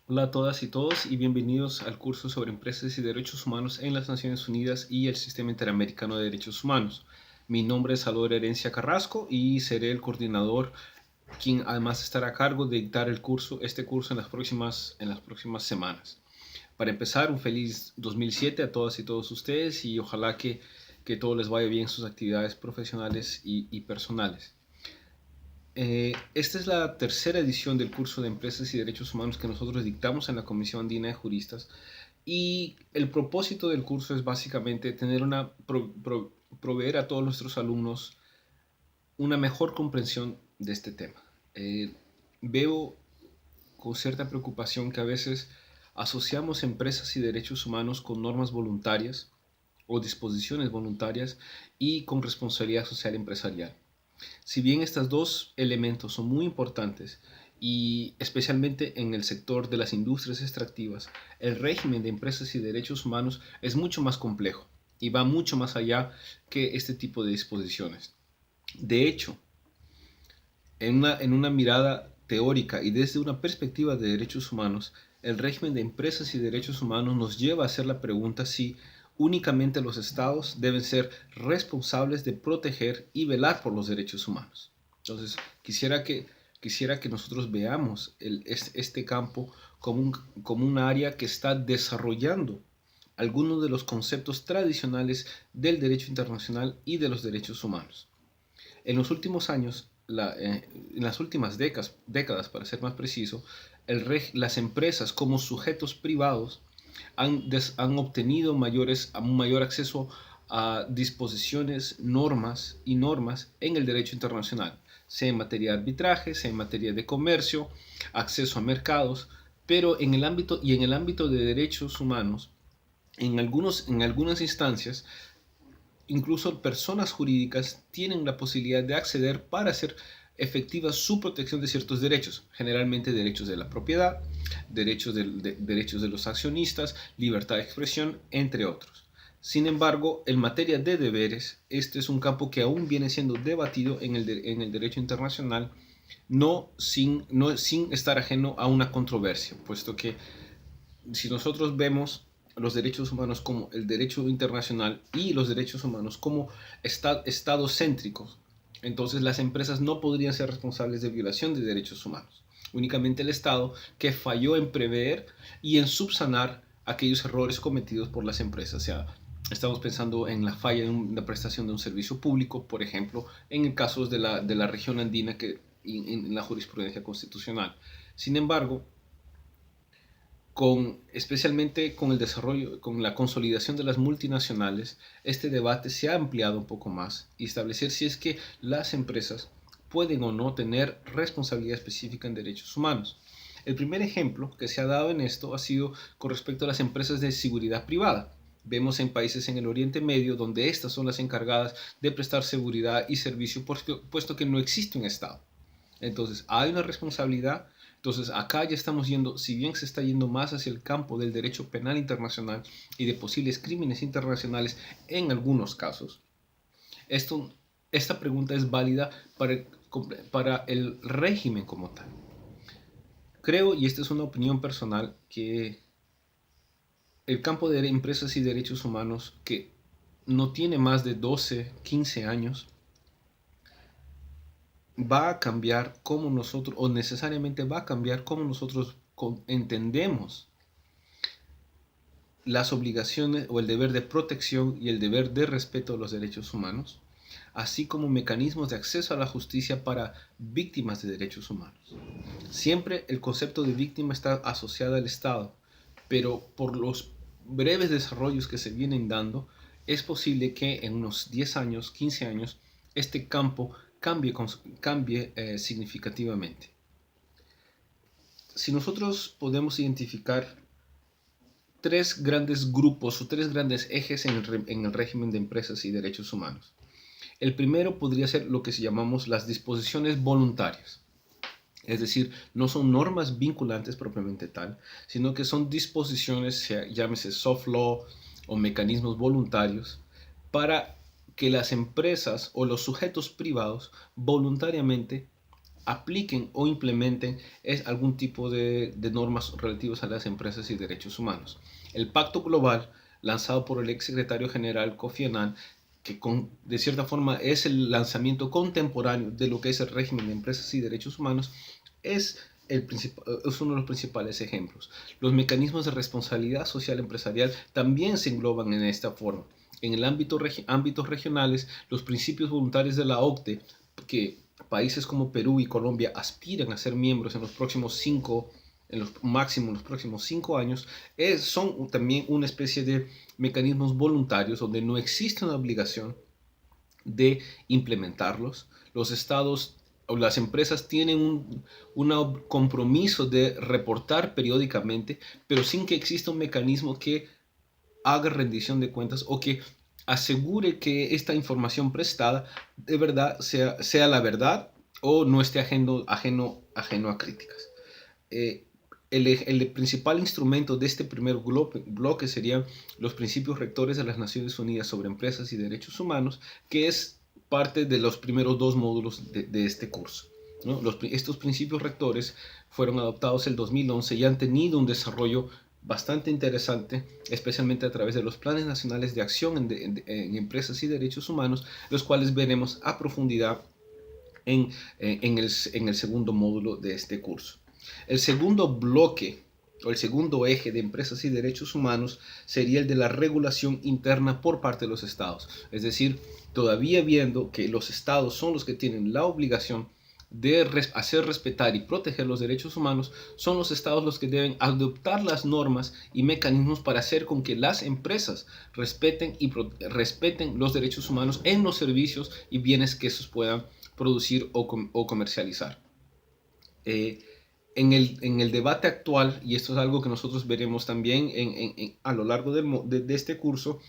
Hola a todas y todos y bienvenidos al curso sobre empresas y derechos humanos en las Naciones Unidas y el Sistema Interamericano de Derechos Humanos. Mi nombre es Salvador Herencia Carrasco y seré el coordinador, quien además estará a cargo de dictar este curso en las próximas semanas. Para empezar, un feliz 2007 a todas y todos ustedes y ojalá que todo les vaya bien en sus actividades profesionales y personales. Esta es la tercera edición del curso de Empresas y Derechos Humanos que nosotros dictamos en la Comisión Andina de Juristas y el propósito del curso es básicamente proveer a todos nuestros alumnos una mejor comprensión de este tema. Veo con cierta preocupación que a veces asociamos empresas y derechos humanos con normas voluntarias o disposiciones voluntarias y con responsabilidad social empresarial. Si bien estos dos elementos son muy importantes y especialmente en el sector de las industrias extractivas, el régimen de empresas y derechos humanos es mucho más complejo y va mucho más allá que este tipo de disposiciones. De hecho, en una mirada teórica y desde una perspectiva de derechos humanos, el régimen de empresas y derechos humanos nos lleva a hacer la pregunta si únicamente los estados deben ser responsables de proteger y velar por los derechos humanos. Entonces, quisiera que nosotros veamos este campo como un área que está desarrollando algunos de los conceptos tradicionales del derecho internacional y de los derechos humanos. En los últimos años, en las últimas décadas, para ser más preciso, las empresas como sujetos privados han obtenido un mayor acceso a disposiciones, normas en el derecho internacional, sea en materia de arbitraje, sea en materia de comercio, acceso a mercados, pero en el ámbito de derechos humanos, en algunas instancias incluso personas jurídicas tienen la posibilidad de acceder para hacer efectiva su protección de ciertos derechos, generalmente derechos de la propiedad, derechos de los accionistas, libertad de expresión, entre otros. Sin embargo, en materia de deberes, este es un campo que aún viene siendo debatido en el derecho internacional, no sin estar ajeno a una controversia, puesto que si nosotros vemos los derechos humanos como el derecho internacional y los derechos humanos como estados céntricos, entonces las empresas no podrían ser responsables de violación de derechos humanos. Únicamente el Estado que falló en prever y en subsanar aquellos errores cometidos por las empresas. O sea, estamos pensando en la falla en la prestación de un servicio público, por ejemplo, en el caso de la región andina en la jurisprudencia constitucional. Sin embargo, especialmente con el desarrollo, con la consolidación de las multinacionales, este debate se ha ampliado un poco más y establecer si es que las empresas pueden o no tener responsabilidad específica en derechos humanos. El primer ejemplo que se ha dado en esto ha sido con respecto a las empresas de seguridad privada. Vemos en países en el Oriente Medio donde estas son las encargadas de prestar seguridad y servicio puesto que no existe un Estado. Entonces, hay una responsabilidad. Entonces, acá ya estamos yendo, si bien se está yendo más hacia el campo del derecho penal internacional y de posibles crímenes internacionales en algunos casos, esto, esta pregunta es válida para el régimen como tal. Creo, y esta es una opinión personal, que el campo de empresas y derechos humanos, que no tiene más de 12, 15 años, va a cambiar cómo nosotros, o necesariamente va a cambiar cómo nosotros entendemos las obligaciones o el deber de protección y el deber de respeto a los derechos humanos, así como mecanismos de acceso a la justicia para víctimas de derechos humanos. Siempre el concepto de víctima está asociado al Estado, pero por los breves desarrollos que se vienen dando, es posible que en unos 10 años, 15 años, este campo cambie significativamente. Si nosotros podemos identificar tres grandes grupos o tres grandes ejes en el régimen de empresas y derechos humanos. El primero podría ser lo que se llamamos las disposiciones voluntarias. Es decir, no son normas vinculantes propiamente tal, sino que son disposiciones, llámese soft law o mecanismos voluntarios, para que las empresas o los sujetos privados voluntariamente apliquen o implementen algún tipo de normas relativas a las empresas y derechos humanos. El Pacto Global, lanzado por el ex secretario general Kofi Annan, que de cierta forma es el lanzamiento contemporáneo de lo que es el régimen de empresas y derechos humanos, es es uno de los principales ejemplos. Los mecanismos de responsabilidad social empresarial también se engloban en esta forma. En el ámbitos regionales, los principios voluntarios de la OCDE, que países como Perú y Colombia aspiran a ser miembros en los próximos máximo en los próximos 5 años, son también una especie de mecanismos voluntarios donde no existe una obligación de implementarlos. Los estados o las empresas tienen un compromiso de reportar periódicamente, pero sin que exista un mecanismo que haga rendición de cuentas o que asegure que esta información prestada de verdad sea la verdad o no esté ajeno a críticas. Eh, el principal instrumento de este primer bloque serían los principios rectores de las Naciones Unidas sobre empresas y derechos humanos, que es parte de los primeros 2 módulos de este curso, ¿no? Estos principios rectores fueron adoptados en 2011 y han tenido un desarrollo bastante interesante, especialmente a través de los planes nacionales de acción en empresas y derechos humanos, los cuales veremos a profundidad en el segundo módulo de este curso. El segundo bloque o el segundo eje de empresas y derechos humanos sería el de la regulación interna por parte de los estados. Es decir, todavía viendo que los estados son los que tienen la obligación de hacer respetar y proteger los derechos humanos, son los estados los que deben adoptar las normas y mecanismos para hacer con que las empresas respeten los derechos humanos en los servicios y bienes que esos puedan producir o comercializar. En el debate actual, y esto es algo que nosotros veremos también a lo largo de este curso,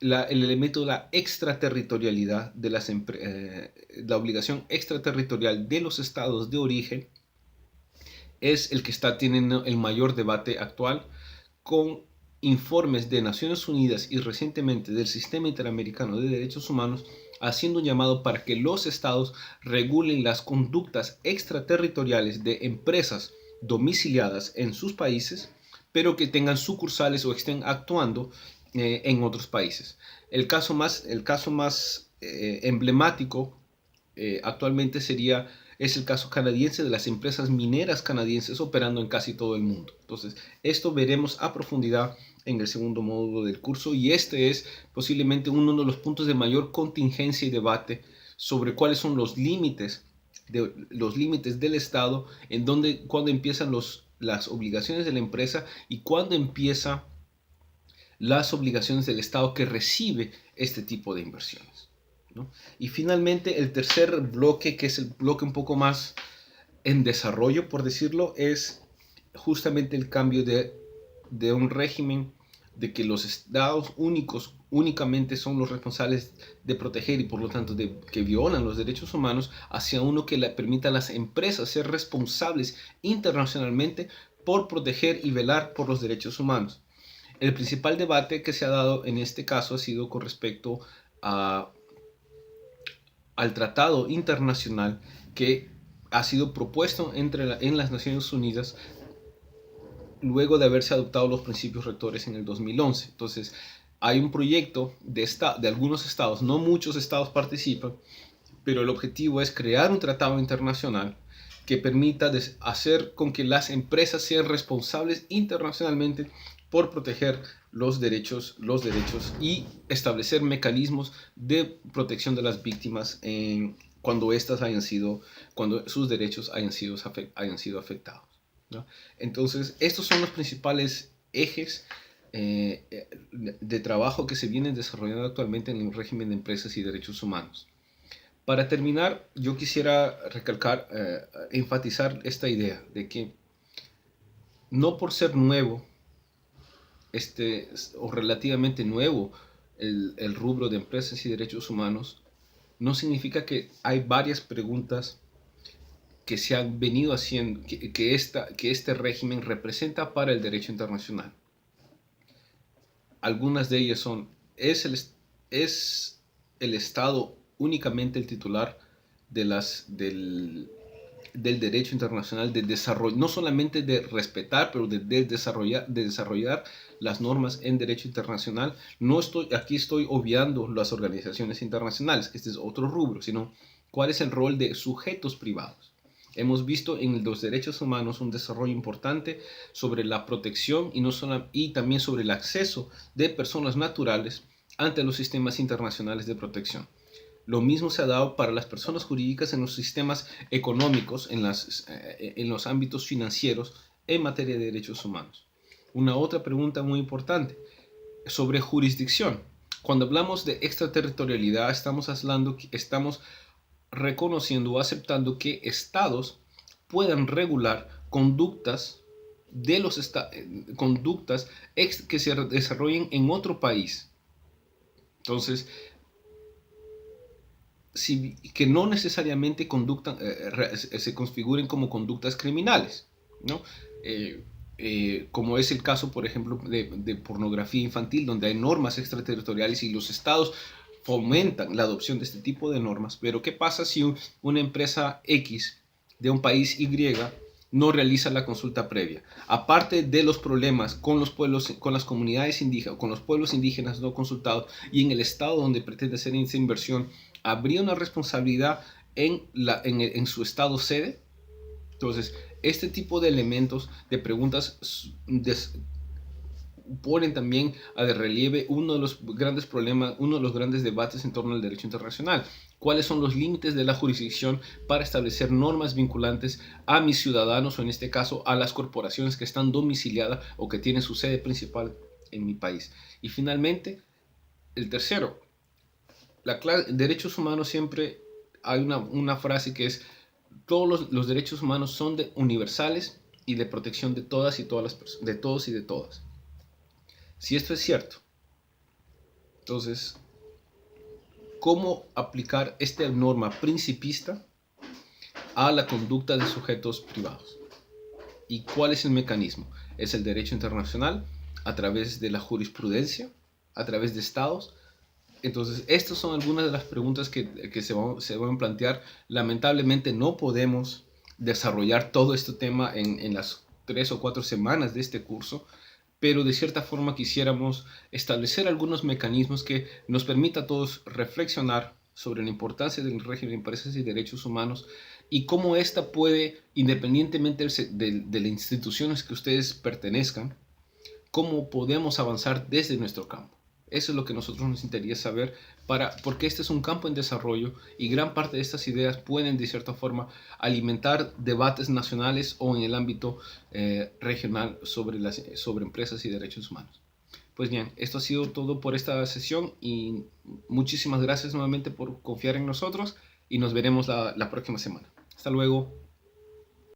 el elemento de la extraterritorialidad, la obligación extraterritorial de los estados de origen, es el que está teniendo el mayor debate actual, con informes de Naciones Unidas y recientemente del Sistema Interamericano de Derechos Humanos haciendo un llamado para que los estados regulen las conductas extraterritoriales de empresas domiciliadas en sus países, pero que tengan sucursales o estén actuando en otros países. El caso más emblemático actualmente es el caso canadiense de las empresas mineras canadienses operando en casi todo el mundo. Entonces, esto veremos a profundidad en el segundo módulo del curso y este es posiblemente uno de los puntos de mayor contingencia y debate sobre cuáles son los límites del Estado, cuándo empiezan las obligaciones de la empresa y cuándo empiezan las obligaciones del Estado que recibe este tipo de inversiones, ¿no? Y finalmente el tercer bloque, que es el bloque un poco más en desarrollo, por decirlo, es justamente el cambio de un régimen de que los estados únicamente son los responsables de proteger y por lo tanto que violan los derechos humanos, hacia uno que le permita a las empresas ser responsables internacionalmente por proteger y velar por los derechos humanos. El principal debate que se ha dado en este caso ha sido con respecto a, al tratado internacional que ha sido propuesto en las Naciones Unidas luego de haberse adoptado los principios rectores en el 2011. Entonces, hay un proyecto de algunos estados, no muchos estados participan, pero el objetivo es crear un tratado internacional que permita hacer con que las empresas sean responsables internacionalmente por proteger los derechos y establecer mecanismos de protección de las víctimas cuando sus derechos hayan sido afectados, ¿no? Entonces, estos son los principales ejes de trabajo que se vienen desarrollando actualmente en el régimen de empresas y derechos humanos. Para terminar, yo quisiera enfatizar esta idea de que no por ser nuevo, o relativamente nuevo, el rubro de empresas y derechos humanos, no significa que hay varias preguntas que se han venido haciendo, que este régimen representa para el derecho internacional. Algunas de ellas son, ¿es el Estado únicamente el titular de del derecho internacional, de desarrollo, no solamente de respetar, pero de desarrollar las normas en derecho internacional. Aquí estoy obviando las organizaciones internacionales, este es otro rubro, sino cuál es el rol de sujetos privados. Hemos visto en los derechos humanos un desarrollo importante sobre la protección y también sobre el acceso de personas naturales ante los sistemas internacionales de protección. Lo mismo se ha dado para las personas jurídicas en los sistemas económicos, en los ámbitos financieros, en materia de derechos humanos. Una otra pregunta muy importante sobre jurisdicción. Cuando hablamos de extraterritorialidad, estamos reconociendo o aceptando que estados puedan regular conductas que se desarrollen en otro país. Entonces, que no necesariamente se configuren como conductas criminales, ¿no? Como es el caso, por ejemplo, de pornografía infantil, donde hay normas extraterritoriales y los estados fomentan la adopción de este tipo de normas. Pero ¿qué pasa si una empresa X de un país Y no realiza la consulta previa? Aparte de los problemas con los pueblos, con las comunidades indígenas, con los pueblos indígenas no consultados, y en el estado donde pretende hacer esa inversión, ¿habría una responsabilidad en su estado sede? Entonces, este tipo de elementos, de preguntas, ponen también a de relieve uno de los grandes problemas, uno de los grandes debates en torno al derecho internacional. ¿Cuáles son los límites de la jurisdicción para establecer normas vinculantes a mis ciudadanos, o en este caso a las corporaciones que están domiciliadas o que tienen su sede principal en mi país? Y finalmente, el tercero, derechos humanos, siempre hay una frase que es: todos los derechos humanos son universales y de protección de todas y todas las personas, de todos y de todas. Si esto es cierto, entonces, ¿cómo aplicar esta norma principista a la conducta de sujetos privados? ¿Y cuál es el mecanismo? ¿Es el derecho internacional a través de la jurisprudencia, a través de estados? Entonces, estas son algunas de las preguntas que se van a plantear. Lamentablemente no podemos desarrollar todo este tema en las 3 o 4 semanas de este curso, pero de cierta forma quisiéramos establecer algunos mecanismos que nos permita a todos reflexionar sobre la importancia del régimen de empresas y derechos humanos y cómo ésta puede, independientemente de las instituciones que ustedes pertenezcan, cómo podemos avanzar desde nuestro campo. Eso es lo que nosotros nos interesa saber, porque este es un campo en desarrollo y gran parte de estas ideas pueden, de cierta forma, alimentar debates nacionales o en el ámbito regional sobre empresas y derechos humanos. Pues bien, esto ha sido todo por esta sesión y muchísimas gracias nuevamente por confiar en nosotros y nos veremos la próxima semana. Hasta luego.